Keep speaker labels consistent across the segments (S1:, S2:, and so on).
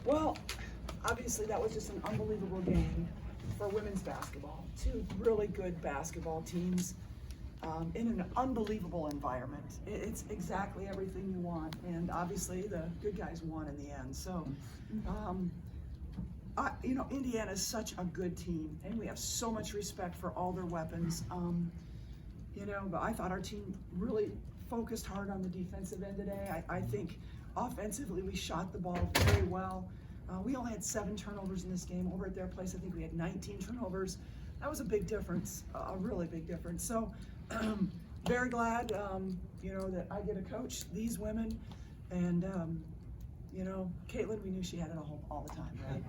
S1: Well, obviously that was just an unbelievable game for women's basketball. Two really good basketball teams in an unbelievable environment. It's exactly everything you want, and obviously the good guys won in the end. So, you know, Indiana is such a good team, and we have so much respect for all their weapons. You know, but I thought our team really focused hard on the defensive end today. I think offensively we shot the ball very well. We only had 7 turnovers in this game. Over at their place, I think we had 19 turnovers. That was a big difference, a really big difference. So, very glad, you know, that I get to coach these women. And, you know, Caitlin, we knew she had it all the time, right?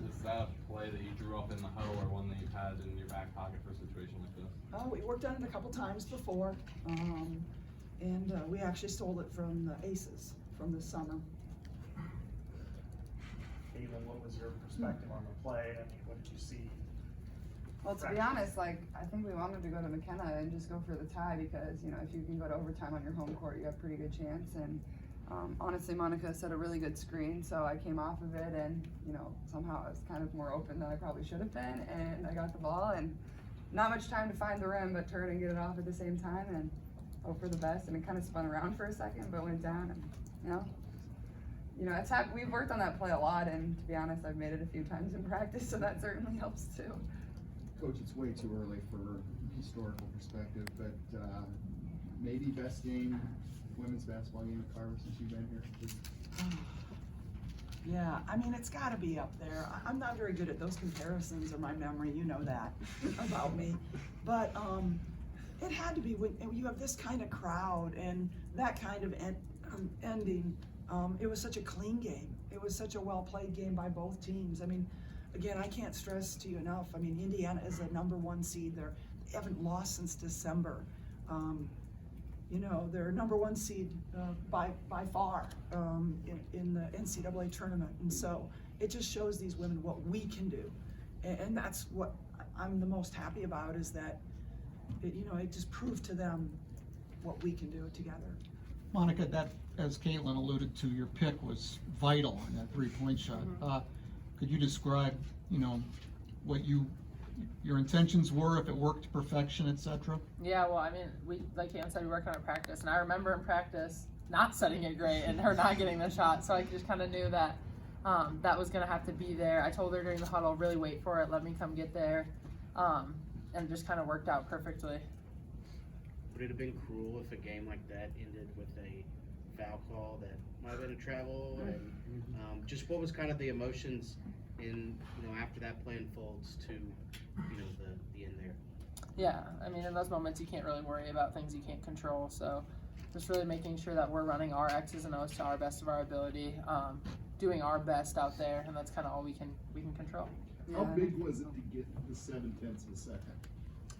S2: Is that a play that you drew up in the huddle or one that you've had in your back pocket for a situation like this?
S1: We worked on it a couple times before, and we actually stole it from the Aces from this summer.
S3: Caitlin, what was your perspective on the play? I mean, what did you see?
S4: Well, to be honest, like, I think we wanted to go to McKenna and just go for the tie because, you know, if you can go to overtime on your home court, you have a pretty good chance. And honestly, Monika set a really good screen, so I came off of it and, you know, somehow I was kind of more open than I probably should have been, and I got the ball and not much time to find the rim, but turn and get it off at the same time and hope for the best. And it kind of spun around for a second, but went down. And you know, it's we've worked on that play a lot, and to be honest, I've made it a few times in practice, so that certainly helps too.
S5: Coach, it's way too early for historical perspective, but maybe best game, women's basketball game at Carver since you've been here.
S1: Yeah, I mean, it's got to be up there. I'm not very good at those comparisons or my memory, you know that about me. But it had to be when you have this kind of crowd and that kind of ending. It was such a clean game. It was such a well-played game by both teams. I mean, again, I can't stress to you enough. I mean, Indiana is a #1 seed. They haven't lost since December. You know, they're #1 seed by far in the NCAA tournament. And so it just shows these women what we can do. And that's what I'm the most happy about, is that, you know, it just proved to them what we can do together.
S6: Monika, that, as Caitlin alluded to, your pick was vital in that 3-point shot. Could you describe, you know, what your intentions were, if it worked to perfection, etc.?
S7: Yeah, well, I mean, like Ann said, we worked on it practice, and I remember in practice not setting it great and her not getting the shot, so I just kind of knew that that was going to have to be there. I told her during the huddle, really wait for it, let me come get there, and it just kind of worked out perfectly.
S8: Would it have been cruel if a game like that ended with a foul call that might have been a travel? And just what was kind of the emotions in, you know, after that play unfolds to, you know, the end there?
S7: Yeah, I mean, in those moments you can't really worry about things you can't control, so just really making sure that we're running our X's and O's to our best of our ability, doing our best out there, and that's kind of all we can control.
S5: How big was it to get the 0.7 of a second?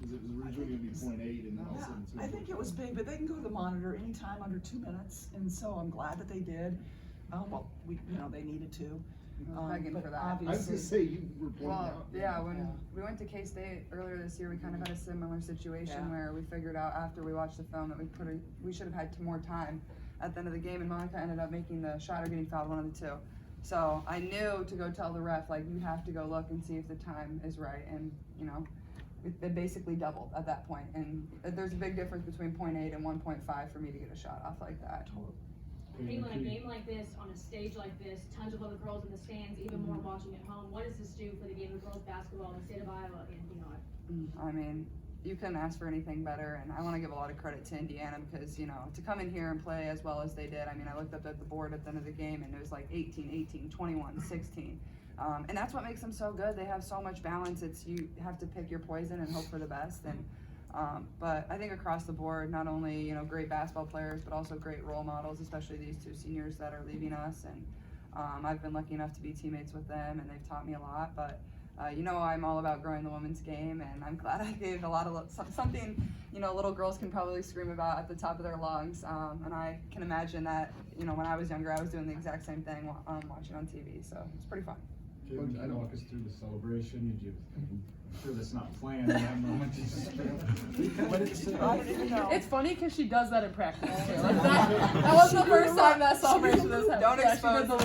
S5: Because it was originally going to be 0.8, and then all of a sudden
S1: I think it was big, but they can go to the monitor anytime under 2 minutes, and so I'm glad that they did. Well, you know, they needed to.
S4: Begging for that.
S5: I was going to say, you were pointing out.
S4: Yeah, when we went to K-State earlier this year, we kind of had a similar situation where we figured out after we watched the film that we should have had more time at the end of the game, and Monika ended up making the shot or getting fouled, one of the two. So I knew to go tell the ref, like, you have to go look and see if the time is right, and, you know, it basically doubled at that point, and there's a big difference between 0.8 and 1.5 for me to get a shot off like that.
S9: Caitlin, a game like this, on a stage like this, tons of other girls in the stands, even more watching at home. What does this do for the game of girls basketball in the state of Iowa? And, you know,
S4: I mean, you couldn't ask for anything better, and I want to give a lot of credit to Indiana because, you know, to come in here and play as well as they did. I mean, I looked up at the board at the end of the game, and it was like 18, 18, 21, 16. And that's what makes them so good. They have so much balance. It's, you have to pick your poison and hope for the best. And but I think across the board, not only, you know, great basketball players, but also great role models, especially these two seniors that are leaving us. And I've been lucky enough to be teammates with them, and they've taught me a lot. But you know, I'm all about growing the women's game, and I'm glad I gave a lot of something, you know, little girls can probably scream about at the top of their lungs. And I can imagine that, you know, when I was younger, I was doing the exact same thing watching on TV. So it's pretty fun.
S10: Can you walk us through the celebration? I'm sure that's not planned in that moment.
S7: It's funny because she does that in practice too. Like that wasn't the first time that celebration has happened.
S4: Don't expose
S7: the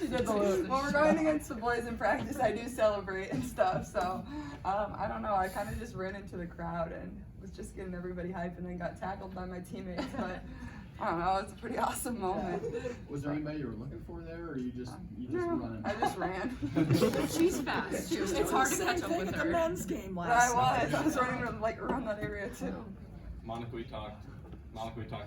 S7: did the loop.
S4: When we're going against the boys in practice, I do celebrate and stuff. So I don't know. I kind of just ran into the crowd and was just getting everybody hyped, and then got tackled by my teammates. But I don't know. It's a pretty awesome moment.
S5: Was there anybody you were looking for there, or you just
S4: No,
S5: running?
S4: I just ran.
S7: She's fast. It's hard to catch up with
S1: At the
S7: her.
S1: men's game
S4: But
S1: last
S4: I
S1: night.
S4: was running around that area too.
S2: Monika, we talked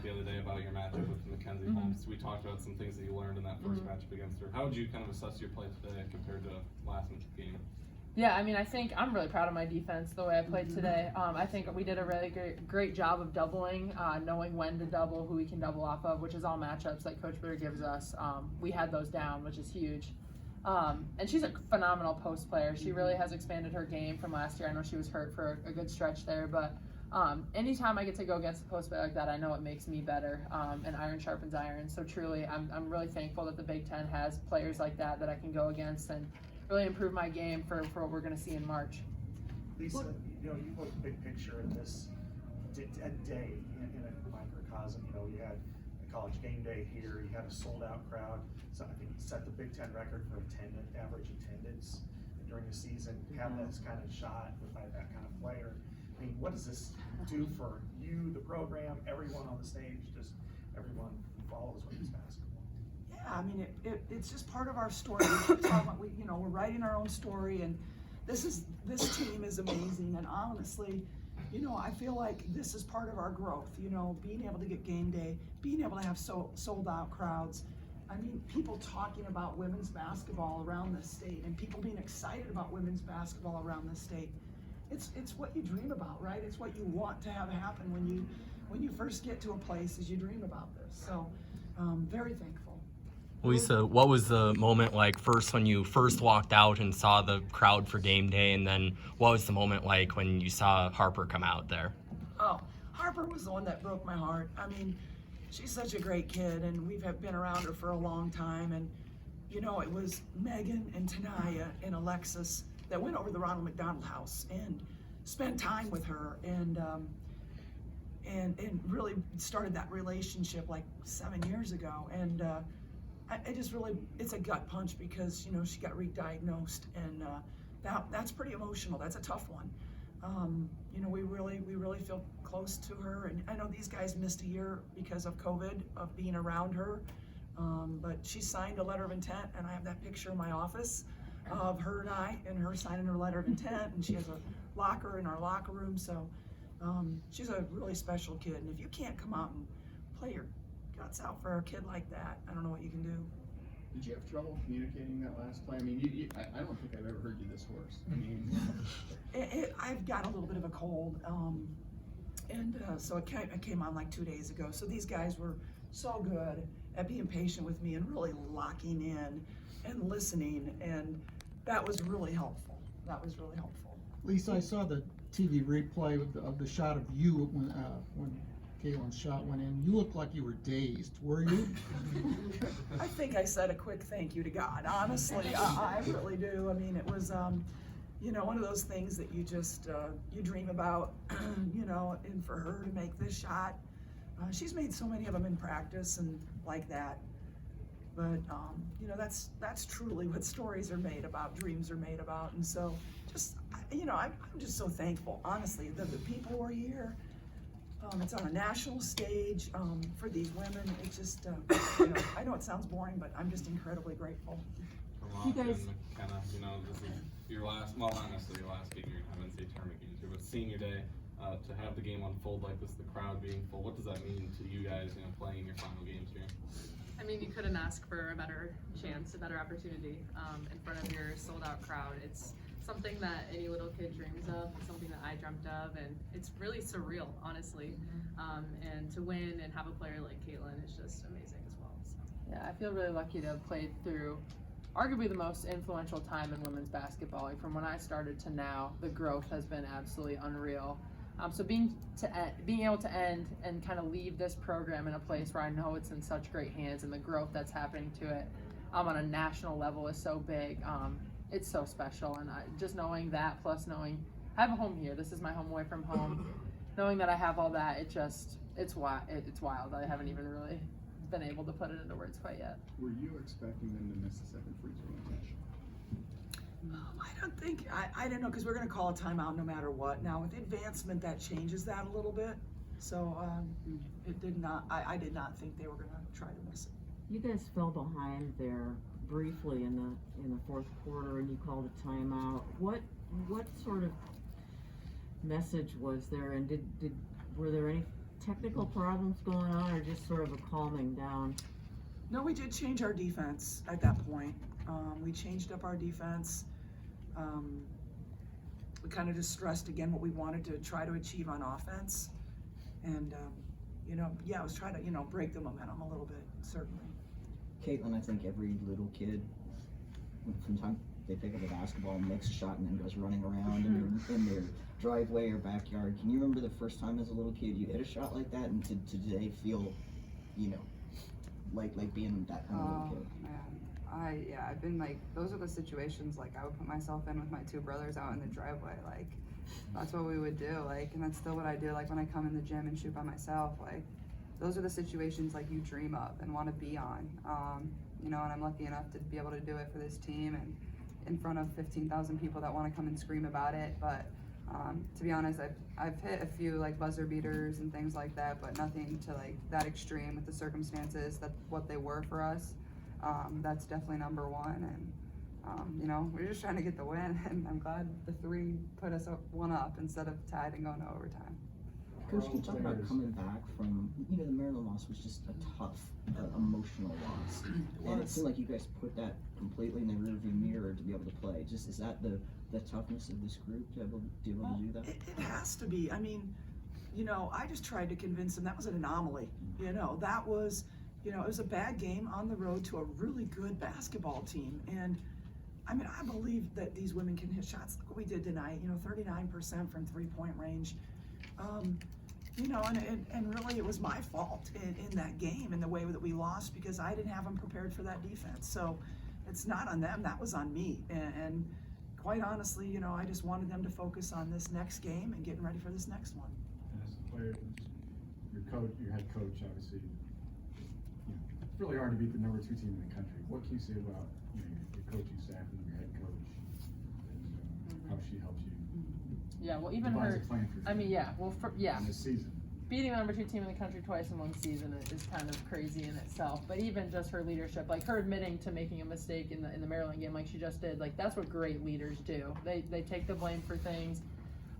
S2: the other day about your matchup with Mackenzie Holmes. We talked about some things that you learned in that first matchup against her. How would you kind of assess your play today compared to last game?
S7: Yeah, I mean, I think I'm really proud of my defense, the way I played today. I think we did a really great job of doubling, knowing when to double, who we can double off of, which is all matchups that Coach Bluder gives us. We had those down, which is huge. And she's a phenomenal post player. She really has expanded her game from last year. I know she was hurt for a good stretch there, but anytime I get to go against a post player like that, I know it makes me better, and iron sharpens iron. So truly, I'm really thankful that the Big Ten has players like that I can go against and really improve my game for what we're going to see in March.
S3: Lisa, you know, you look big picture at this a day in a microcosm. You know, you had a college game day here, you had a sold out crowd. So I think you set the Big Ten record for average attendance during the season. Have this kind of shot by that kind of player. I mean, what does this do for you, the program, everyone on the stage, just everyone who follows women's basketball?
S1: Yeah, I mean, it's just part of our story. We keep talking about, we're writing our own story, and this team is amazing. And honestly, I feel like this is part of our growth. Being able to get game day, being able to have sold out crowds. I mean, people talking about women's basketball around this state, and people being excited about women's basketball around this state. It's what you dream about, right? It's what you want to have happen when you first get to a place, is you dream about this. So, very thankful.
S11: Lisa, what was the moment like first when you first walked out and saw the crowd for game day, and then what was the moment like when you saw Harper come out there?
S1: Oh, Harper was the one that broke my heart. I mean, she's such a great kid, and we've been around her for a long time. And it was Megan and Tanaya and Alexis that went over to the Ronald McDonald House and spent time with her, and really started that relationship like 7 years ago. And I just really, it's a gut punch because she got re-diagnosed, and that's pretty emotional. That's a tough one. We really feel close to her, and I know these guys missed a year because of COVID, of being around her, but she signed a letter of intent, and I have that picture in my office of her and her signing her letter of intent, and she has a locker in our locker room. So she's a really special kid, and if you can't come out and play your guts out for a kid like that, I don't know what you can do.
S5: Did you have trouble communicating that last play? I mean, I don't think I've ever heard you this hoarse. I mean,
S1: I've got a little bit of a cold, so it came on like 2 days ago. So these guys were so good at being patient with me and really locking in and listening, and that was really helpful.
S6: Lisa, I saw the TV replay of the shot of you when Caitlin's shot went in. You looked like you were dazed. Were you?
S1: I think I said a quick thank you to God. Honestly, I really do. I mean, it was, one of those things that you just, you dream about, and for her to make this shot, she's made so many of them in practice and like that. But, that's truly what stories are made about, dreams are made about. And so I'm just so thankful, honestly, that the people who are here. It's on a national stage for these women. It's just, I know it sounds boring, but I'm just incredibly grateful.
S2: For Monika and McKenna, this is your last, well, not necessarily your last game of your time in state tournament games here, but senior day, to have the game unfold like this, the crowd being full, what does that mean to you guys, playing in your final games here?
S12: I mean, you couldn't ask for a better chance, a better opportunity in front of your sold-out crowd. It's something that any little kid dreams of. It's something that I dreamt of, and it's really surreal, honestly. And to win and have a player like Caitlin is just amazing as well. So.
S7: Yeah, I feel really lucky to have played through arguably the most influential time in women's basketball. Like from when I started to now, the growth has been absolutely unreal. So being able to end and kind of leave this program in a place where I know it's in such great hands, and the growth that's happening to it on a national level is so big. It's so special, and just knowing that, plus knowing I have a home here. This is my home away from home. Knowing that I have all that, it's wild. I haven't even really been able to put it into words quite yet.
S5: Were you expecting them to miss the second free throw intention?
S1: I don't think, I don't know, because we're gonna call a timeout no matter what. Now, with advancement, that changes that a little bit. So, it did not, I did not think they were gonna try to miss it.
S13: You guys fell behind there briefly in the fourth quarter, and you called a timeout. What sort of message was there, and were there any technical problems going on, or just sort of a calming down?
S1: No, we did change our defense at that point. We changed up our defense. We kind of just stressed again what we wanted to try to achieve on offense. And, you know, yeah, I was trying to, you know, break the momentum a little bit, certainly.
S14: Caitlin, I think every little kid, from time they pick up a basketball and makes a shot and then goes running around in their driveway or backyard. Can you remember the first time as a little kid you hit a shot like that, and to today feel, you know, like being that kind of little kid?
S4: Man, I've been like, those are the situations like I would put myself in with my two brothers out in the driveway. Like, that's what we would do. Like, and that's still what I do. Like when I come in the gym and shoot by myself, like those are the situations like you dream of and want to be on. You know, and I'm lucky enough to be able to do it for this team and in front of 15,000 people that want to come and scream about it. But to be honest, I've hit a few like buzzer beaters and things like that, but nothing to like that extreme with the circumstances that what they were for us. That's definitely number one, and you know, we're just trying to get the win, and I'm glad the three put us one up instead of tied and going to overtime.
S14: Coach, can you talk about coming back from, you know, the Maryland loss was just a tough, emotional loss, and it seemed like you guys put that completely in the rearview mirror to be able to play. Just, is that the toughness of this group to be able to do that?
S1: It has to be. I mean, you know, I just tried to convince them that was an anomaly. You know, that was, you know, it was a bad game on the road to a really good basketball team. And I mean, I believe that these women can hit shots. Look what we did tonight, you know, 39% from 3-point range. You know, and really it was my fault in that game and the way that we lost, because I didn't have them prepared for that defense. So it's not on them, that was on me. And quite honestly, you know, I just wanted them to focus on this next game and getting ready for this next one.
S10: As a player, your head coach, obviously, you know, it's really hard to beat the number 2 team in the country. What can you say about, you know, your coaching staff and your head coach and how she helps you?
S7: Yeah, well, even
S10: devise
S7: her,
S10: a plan for
S7: I mean, yeah, well,
S10: in this season.
S7: beating the number 2 team in the country twice in one season is kind of crazy in itself. But even just her leadership, like her admitting to making a mistake in the Maryland game, like she just did, like that's what great leaders do. They take the blame for things,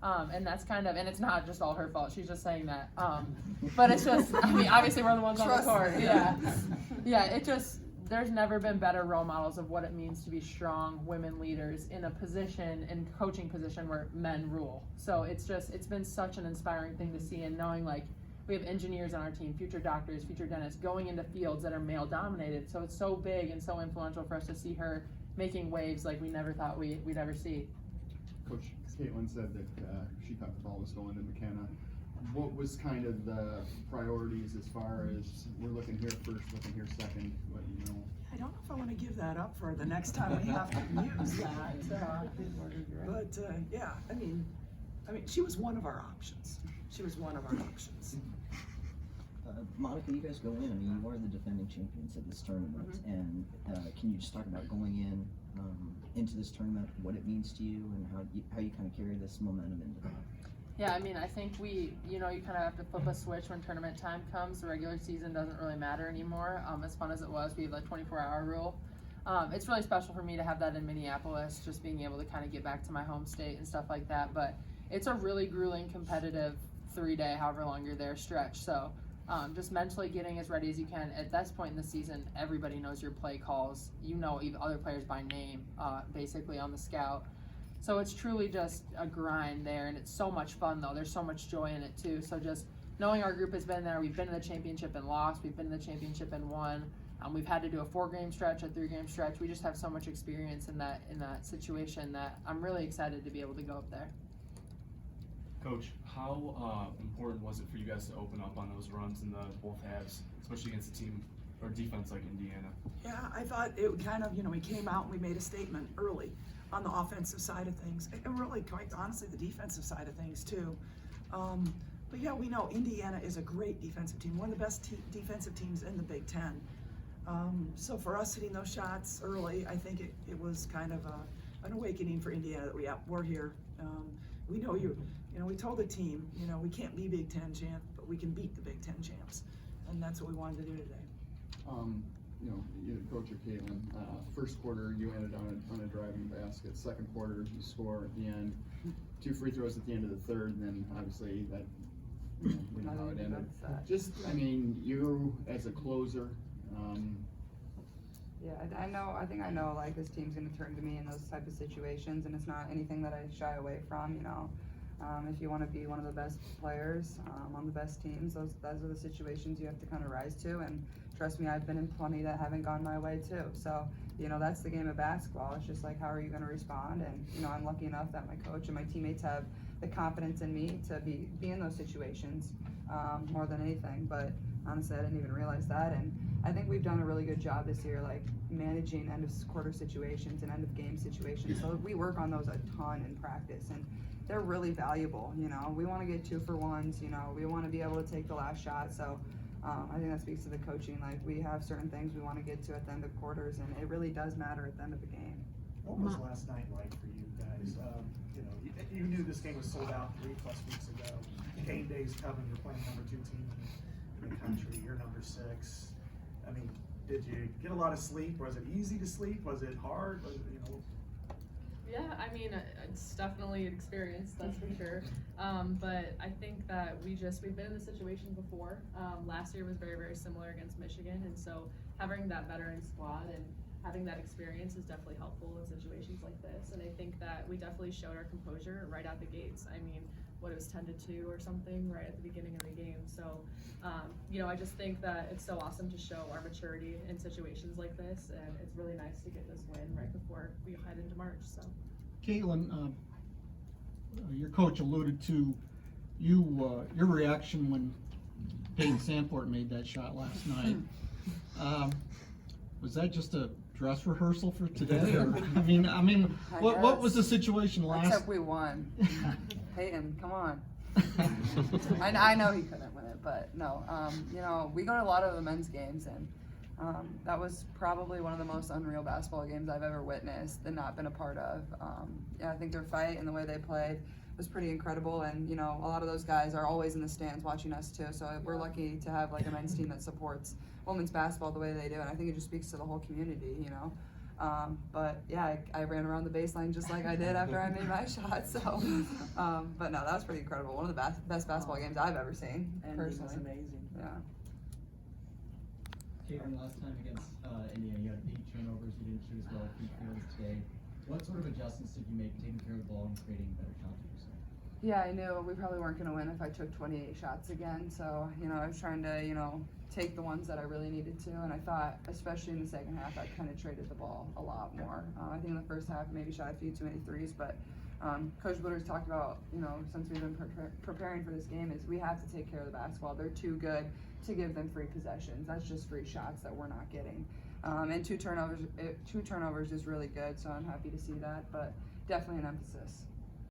S7: and that's kind of, and it's not just all her fault. She's just saying that. But it's just, I mean, obviously we're the ones on the court. Yeah. It just, there's never been better role models of what it means to be strong women leaders in a position, in coaching position where men rule. So it's been such an inspiring thing to see, and knowing like we have engineers on our team, future doctors, future dentists, going into fields that are male dominated. So it's so big and so influential for us to see her making waves like we never thought we'd ever see.
S5: Coach Caitlin said that she thought the ball was going to McKenna. What was kind of the priorities as far as we're looking here first, looking here second, what, you know?
S1: I don't know if I want to give that up for the next time we have to use that. But yeah, I mean, she was one of our options.
S14: Monika, you guys go in. I mean, you are the defending champions of this tournament, and can you just talk about going in into this tournament, what it means to you, and how you kind of carry this momentum into that?
S7: Yeah, I mean, I think you kind of have to flip a switch when tournament time comes. The regular season doesn't really matter anymore. As fun as it was, we have the 24-hour rule. It's really special for me to have that in Minneapolis, just being able to kind of get back to my home state and stuff like that. But it's a really grueling, competitive 3-day, however long you're there, stretch. So just mentally getting as ready as you can. At this point in the season, everybody knows your play calls. You know even other players by name, basically on the scout. So it's truly just a grind there, and it's so much fun though. There's so much joy in it too. So just knowing our group has been there, we've been in the championship and lost, we've been in the championship and won. We've had to do a 4-game stretch, a 3-game stretch. We just have so much experience in that situation that I'm really excited to be able to go up there.
S15: Coach, how important was it for you guys to open up on those runs in the both halves, especially against a team or defense like Indiana?
S1: Yeah, I thought it kind of, we came out and we made a statement early on the offensive side of things, and really, quite honestly, the defensive side of things too. But yeah, we know Indiana is a great defensive team, one of the best defensive teams in the Big Ten. So for us hitting those shots early, I think it was kind of an awakening for Indiana that we're here. We know we told the team, we can't be Big Ten champ, but we can beat the Big Ten champs. And that's what we wanted to do today.
S5: You coach or Caitlin, first quarter you ended on a driving basket. Second quarter you score at the end. 2 free throws at the end of the third, and then obviously that, we know how it ended. Just, you as a closer,
S4: Yeah, I think I know like this team's gonna turn to me in those type of situations, and it's not anything that I shy away from, if you wanna be one of the best players, on the best teams, those are the situations you have to kind of rise to, and trust me, I've been in plenty that haven't gone my way too, so, that's the game of basketball. It's just like, how are you gonna respond? And, I'm lucky enough that my coach and my teammates have the confidence in me to be in those situations, more than anything, but honestly, I didn't even realize that, and I think we've done a really good job this year, like managing end of quarter situations and end of game situations, so we work on those a ton in practice, and they're really valuable. We want to get 2-for-1s. We want to be able to take the last shot. So I think that speaks to the coaching. Like, we have certain things we want to get to at the end of quarters, and it really does matter at the end of the game.
S3: What was last night like for you guys? You knew this game was sold out 3+ weeks ago. Game day's coming. You're playing number 2 team in the country. You're number 6. Did you get a lot of sleep? Was it easy to sleep? Was it hard?
S12: Yeah, it's definitely an experience, that's for sure. But I think that we've been in this situation before. Last year was very, very similar against Michigan, and so having that veteran squad and having that experience is definitely helpful in situations like this. And I think that we definitely showed our composure right out the gates. It was 10-2 or something right at the beginning of the game. So, I just think that it's so awesome to show our maturity in situations like this, and it's really nice to get this win right before we head into March. So,
S6: Caitlin, your coach alluded to your reaction when Peyton Sanford made that shot last night. Was that just a dress rehearsal for today? Or, what was the situation last?
S4: Except we won. Peyton, come on. I know he couldn't win it, but no. We go to a lot of the men's games, and that was probably one of the most unreal basketball games I've ever witnessed and not been a part of. I think their fight and the way they played was pretty incredible, and a lot of those guys are always in the stands watching us too, so we're lucky to have like a men's team that supports women's basketball the way they do, and I think it just speaks to the whole community, But yeah, I ran around the baseline just like I did after I made my shot. So, but no, that was pretty incredible. One of the best basketball games I've ever seen.
S1: And
S4: personally,
S1: it was amazing.
S4: Yeah.
S16: Caitlin, last time against Indiana, you had 8 turnovers. You didn't shoot as well free throws today. What sort of adjustments did you make taking care of the ball and creating better shots for yourself?
S4: Yeah, I knew we probably weren't going to win if I took 28 shots again. So, I was trying to, take the ones that I really needed to. And I thought, especially in the second half, I penetrated the ball a lot more. I think in the first half, maybe shot a few too many threes. But Coach Bluder's talked about, since we've been preparing for this game, is we have to take care of the basketball. They're too good to give them free possessions. That's just free shots that we're not getting. And 2 turnovers is really good. So I'm happy to see that. But definitely an emphasis.